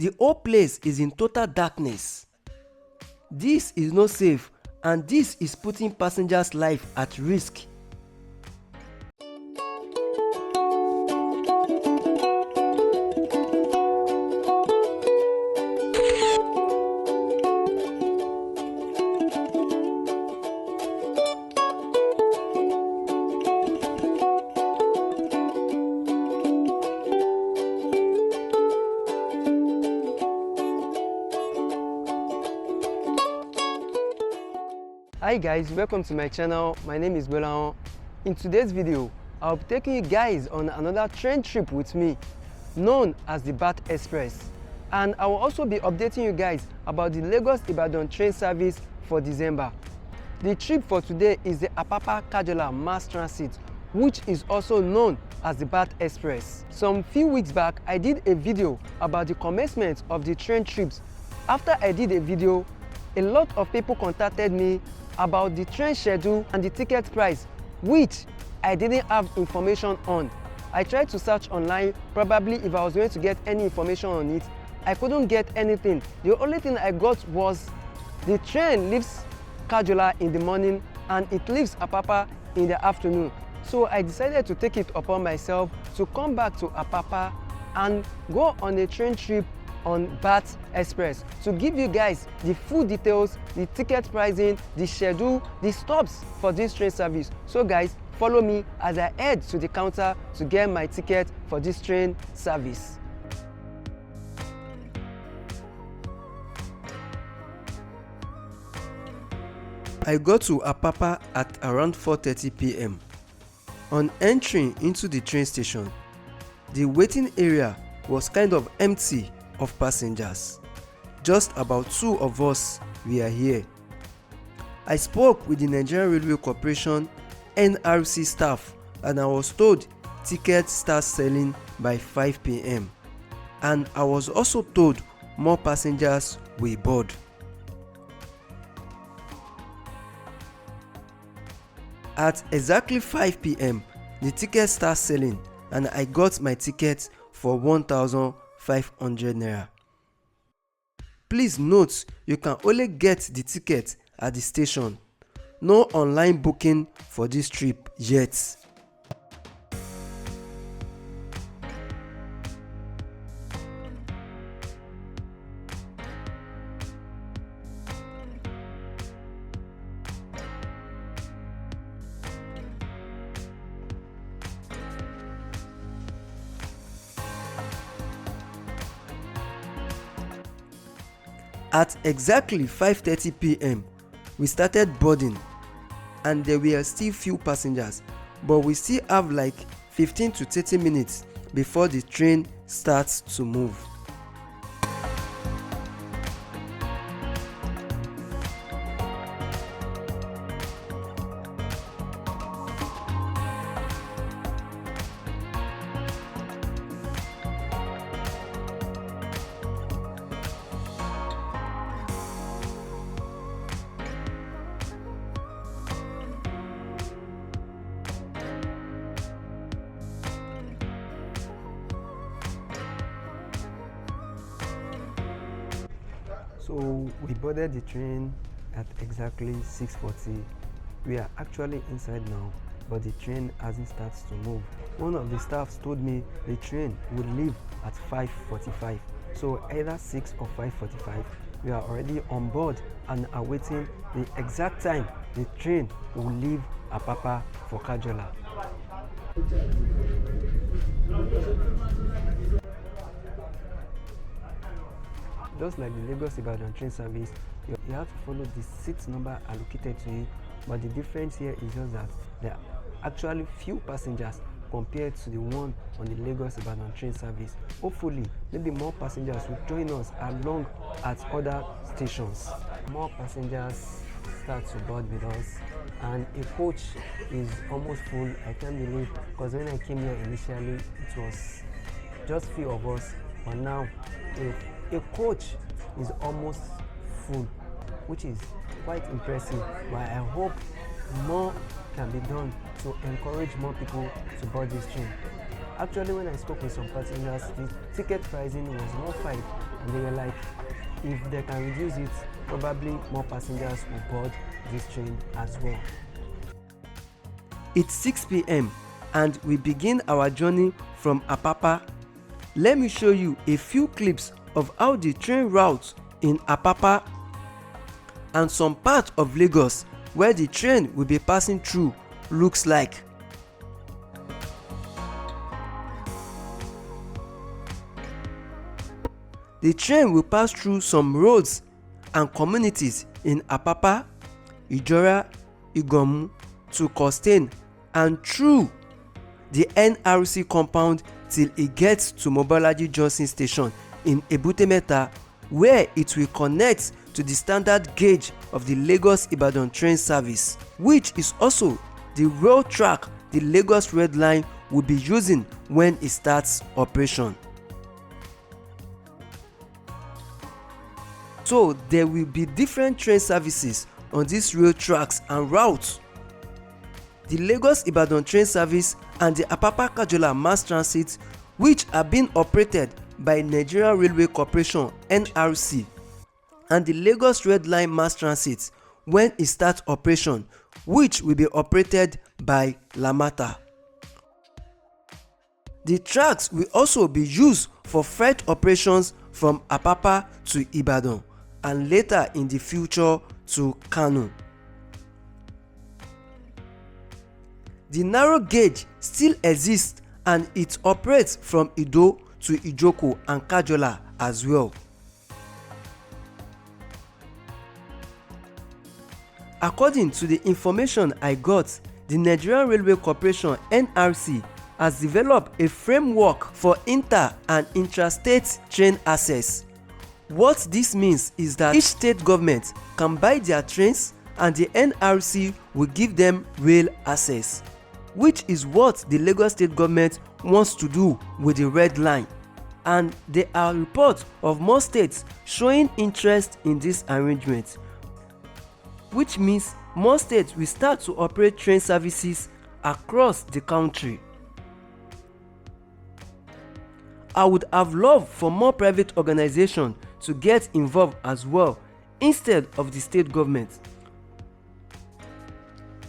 The whole place is in total darkness. This is not safe, and this is putting passengers' life at risk. Hi guys, welcome to my channel. My name is Bola. In today's video, I'll be taking you guys on another train trip with me, known as the Bat Express. And I will also be updating you guys about the Lagos-Ibadan Train Service for December. The trip for today is the Apapa-Kajola Mass Transit, which is also known as the Bat Express. Some few weeks back, I did a video about the commencement of the train trips. After I did a video, a lot of people contacted me about the train schedule and the ticket price, which I didn't have information on. I tried to search online, probably if I was going to get any information on it. I couldn't get anything. The only thing I got was the train leaves Kajola in the morning and it leaves Apapa in the afternoon. So I decided to take it upon myself to come back to Apapa and go on a train trip on Bat Express to give you guys the full details, the ticket pricing, the schedule, the stops for this train service. So guys, follow me as I head to the counter to get my ticket for this train service. I got to Apapa at around 4:30 p.m. On entering into the train station, the waiting area was kind of empty of passengers. Just about 2 of us were here. I spoke with the Nigerian Railway Corporation NRC staff and I was told tickets start selling by 5 p.m. and I was also told more passengers will board. At exactly 5 p.m. the tickets start selling and I got my ticket for 1,500 naira. Please note, you can only get the ticket at the station. No online booking for this trip yet. At exactly 5:30 p.m. we started boarding and there were still few passengers, but we still have like 15 to 30 minutes before the train starts to move. So we boarded the train at exactly 6:40. We are actually inside now, but the train hasn't started to move. One of the staffs told me the train would leave at 5:45. So either 6 or 5:45. We are already on board and awaiting the exact time the train will leave Apapa for Kajola. Just like the Lagos-Ibadan Train Service, you have to follow the seat number allocated to you, but the difference here is just that there are actually few passengers compared to the one on the Lagos-Ibadan Train Service. Hopefully, maybe more passengers will join us along at other stations. More passengers start to board with us, and a coach is almost full. I can't believe, because when I came here initially, it was just few of us, but now a coach is almost full, which is quite impressive. But I hope more can be done to encourage more people to board this train. Actually, when I spoke with some passengers, the ticket pricing was 1.5, and they were like, if they can reduce it, probably more passengers will board this train as well. It's 6 p.m. and we begin our journey from Apapa. Let me show you a few clips of how the train route in Apapa and some part of Lagos where the train will be passing through looks like. The train will pass through some roads and communities in Apapa, Ijora, Igomu to Costain and through the NRC compound till it gets to Mobolaji Johnson Station in Ebute Metta, where it will connect to the standard gauge of the Lagos-Ibadan Train Service, which is also the rail track the Lagos Redline will be using when it starts operation. So there will be different train services on these rail tracks and routes. The Lagos-Ibadan Train Service and the Apapa-Kajola Mass Transit, which are being operated by Nigerian Railway Corporation (NRC), and the Lagos Redline Mass Transit when it starts operation, which will be operated by Lamata. The tracks will also be used for freight operations from Apapa to Ibadan and later in the future to Kano. The narrow gauge still exists and it operates from Ido to Ijoko and Kajola as well. According to the information I got, the Nigerian Railway Corporation (NRC) has developed a framework for inter and intrastate train access. What this means is that each state government can buy their trains and the NRC will give them rail access, which is what the Lagos state government wants to do with the Red Line. And there are reports of more states showing interest in this arrangement, which means more states will start to operate train services across the country. I would have loved for more private organizations to get involved as well instead of the state government.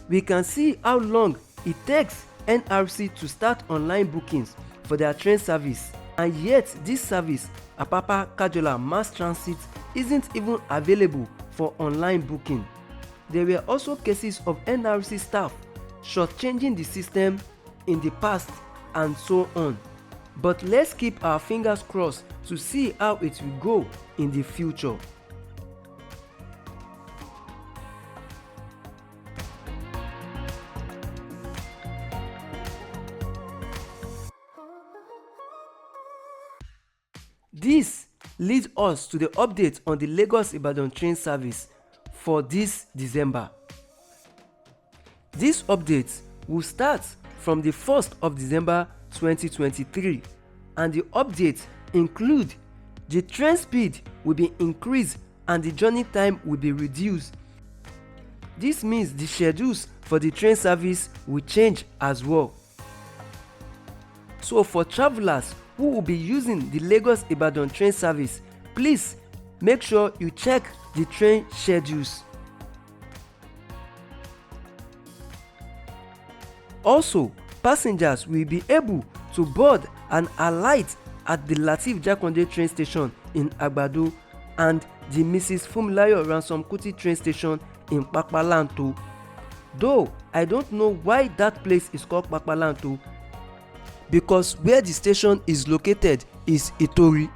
We can see how long it takes NRC to start online bookings for their train service, and yet this service, Apapa-Kajola Mass Transit, isn't even available for online booking. There were also cases of NRC staff shortchanging the system in the past and so on. But let's keep our fingers crossed to see how it will go in the future. This leads us to the update on the Lagos-Ibadan Train Service for this December. This update will start from the 1st of December 2023, and the updates include the train speed will be increased and the journey time will be reduced. This means the schedules for the train service will change as well. So for travelers who will be using the Lagos-Ibadan Train Service, please make sure you check the train schedules. Also, passengers will be able to board and alight at the Lateef Jakonde train station in Agbado and the Mrs. Funmilayo Ransom Kuti train station in Papalanto. Though I don't know why that place is called Papalanto, because where the station is located is Itori.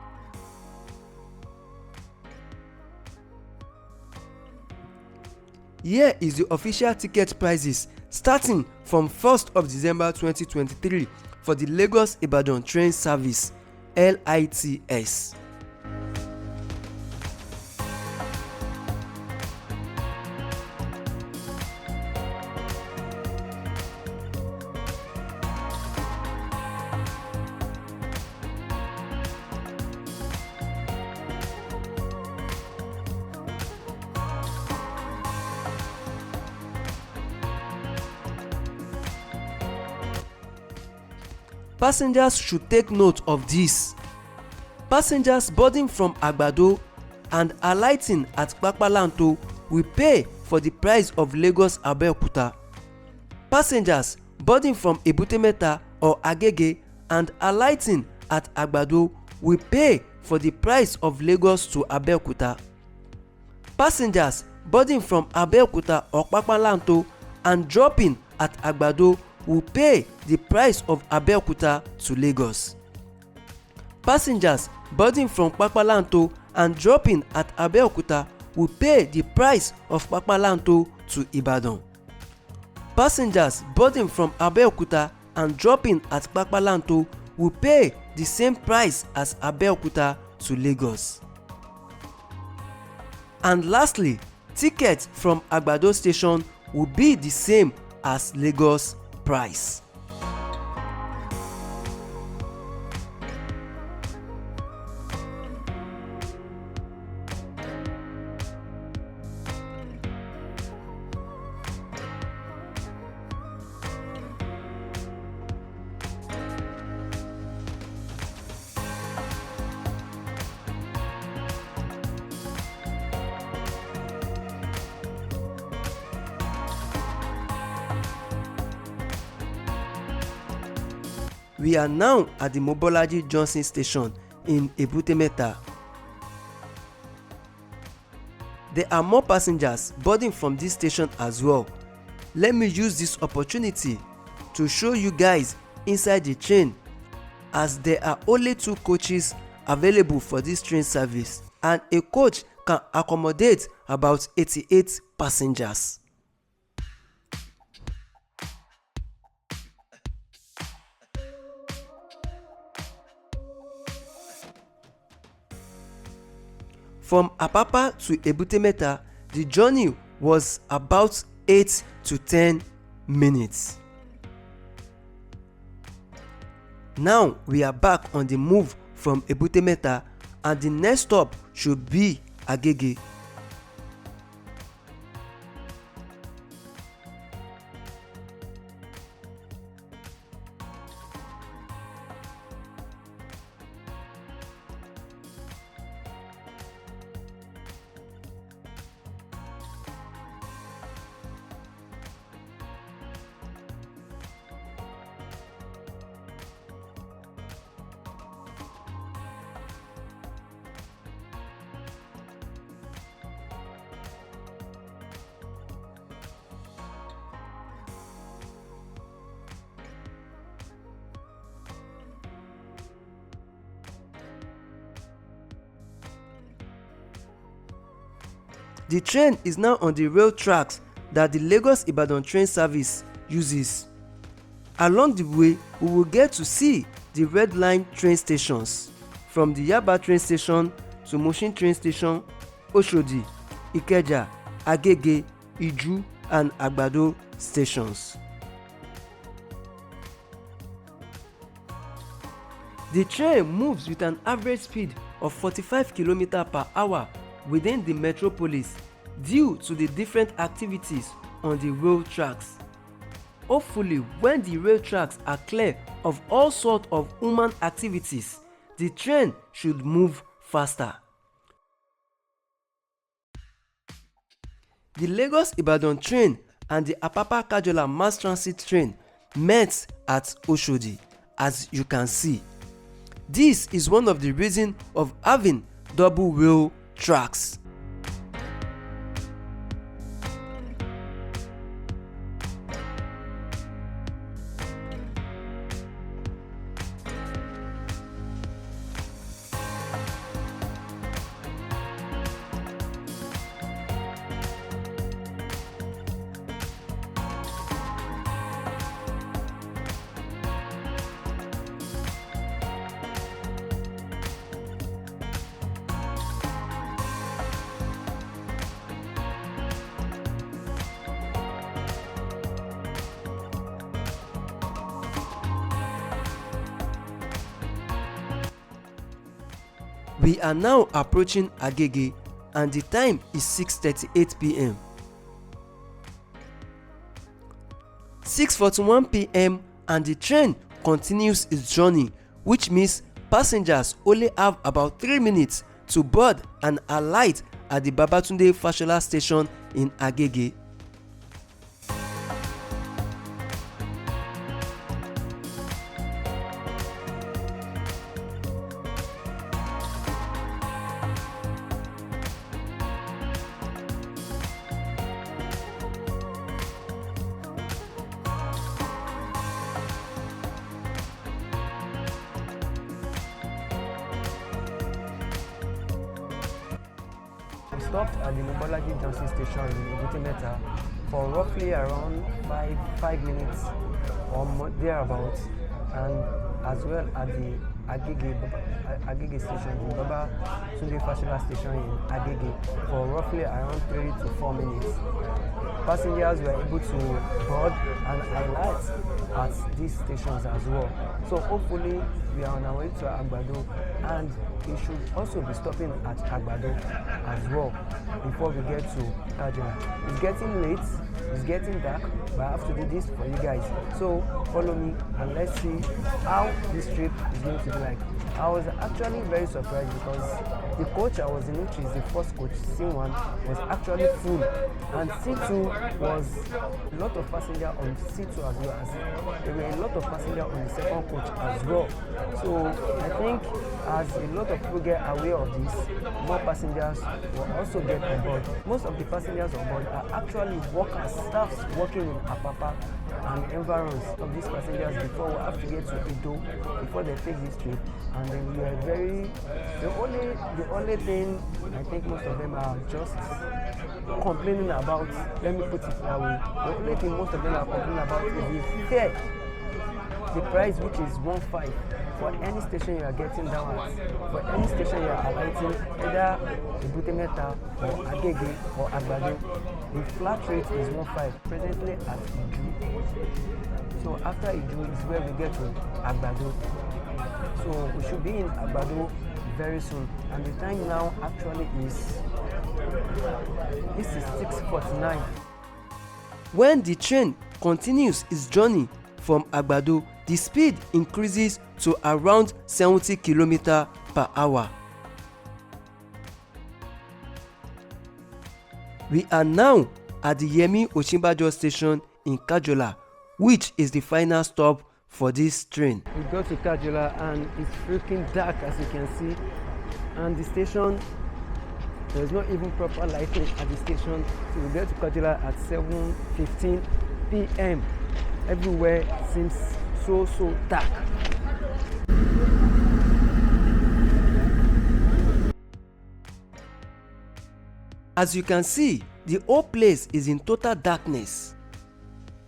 Here is the official ticket prices starting from 1st of December 2023 for the Lagos-Ibadan Train Service (LITS). Passengers should take note of this. Passengers boarding from Agbado and alighting at Apapa will pay for the price of Lagos-Abeokuta. Passengers boarding from Ebute Metta or Agege and alighting at Agbado will pay for the price of Lagos to Abeokuta. Passengers boarding from Abeokuta or Apapa and dropping at Agbado will pay the price of Abeokuta to Lagos. Passengers boarding from Apapa and dropping at Abeokuta will pay the price of Apapa to Ibadan. Passengers boarding from Abeokuta and dropping at Apapa will pay the same price as Abeokuta to Lagos. And lastly, tickets from Agbado station will be the same as Lagos price. We are now at the Mobolaji Johnson station in Ebute Metta. There are more passengers boarding from this station as well. Let me use this opportunity to show you guys inside the train, as there are only 2 coaches available for this train service and a coach can accommodate about 88 passengers. From Apapa to Ebute Metta, the journey was about 8 to 10 minutes. Now we are back on the move from Ebute Metta and the next stop should be Agege. The train is now on the rail tracks that the Lagos-Ibadan Train Service uses. Along the way, we will get to see the red line train stations, from the Yaba train station to Mushin train station, Oshodi, Ikeja, Agege, Iju and Agbado stations. The train moves with an average speed of 45 km per hour within the metropolis due to the different activities on the rail tracks. Hopefully, when the rail tracks are clear of all sorts of human activities, the train should move faster. The Lagos-Ibadan train and the Apapa-Kajola mass transit train met at Oshodi, as you can see. This is one of the reasons of having double rail tracks. We are now approaching Agege and the time is 6:38 p.m. 6:41 p.m. and the train continues its journey, which means passengers only have about 3 minutes to board and alight at the Babatunde Fashola station in Agege. We stopped at the Bola Junction station in Ibutimeta for roughly around 5 minutes or more thereabouts, and as well at the Agege station, the Babatunde Fashola station in Agege for roughly around 3 to 4 minutes. Passengers were able to board and alight at these stations as well. So hopefully we are on our way to Agbado, and we should also be stopping at Agbado as well before we get to Kajola. It's getting late, it's getting dark, but I have to do this for you guys. So follow me and let's see how this trip is going to be like. I was actually very surprised because the coach I was in, which is the first coach, C1, was actually full, and C2 was a lot of passengers on C2 as well. As there were a lot of passengers on the second coach as well. So I think as a lot of people get aware of this, more passengers will also get on board. Most of the passengers on board are actually workers, staffs working in Apapa and environs of these passengers before we have to get to Edo before they take this trip. And then we are very, the only thing I think most of them are just complaining about, let me put it that way, the only thing most of them are complaining about is the fare. The price, which is 1.5 for any station you are getting down at, for any station you are alighting, either Ibutimeta or Agege or Agbado, the flat rate is 1.5 presently at Iju. So after Iju is where we get to Agbado. So we should be in Agbado very soon, and the time now actually is 6:49. When the train continues its journey from Agbado, the speed increases to around 70 km per hour. We are now at the Yemi Osinbajo station in Kajola, which is the final stop for this train. We go to Kajola and it's freaking dark, as you can see, and the station, there's not even proper lighting at the station. So we get to Kajola at 7:15 p.m. Everywhere seems so dark. As you can see, the whole place is in total darkness.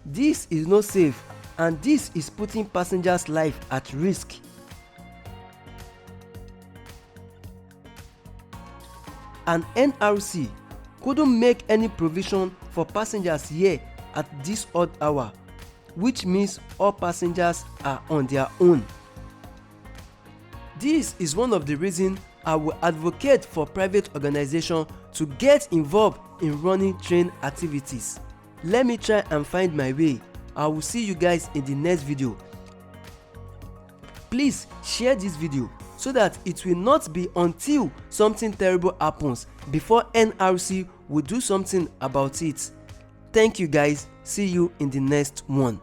This is not safe, and this is putting passengers' life at risk. And NRC couldn't make any provision for passengers here at this odd hour, which means all passengers are on their own. This is one of the reasons I will advocate for private organizations to get involved in running train activities. Let me try and find my way. I will see you guys in the next video. Please share this video so that it will not be until something terrible happens before NRC will do something about it. Thank you guys. See you in the next one.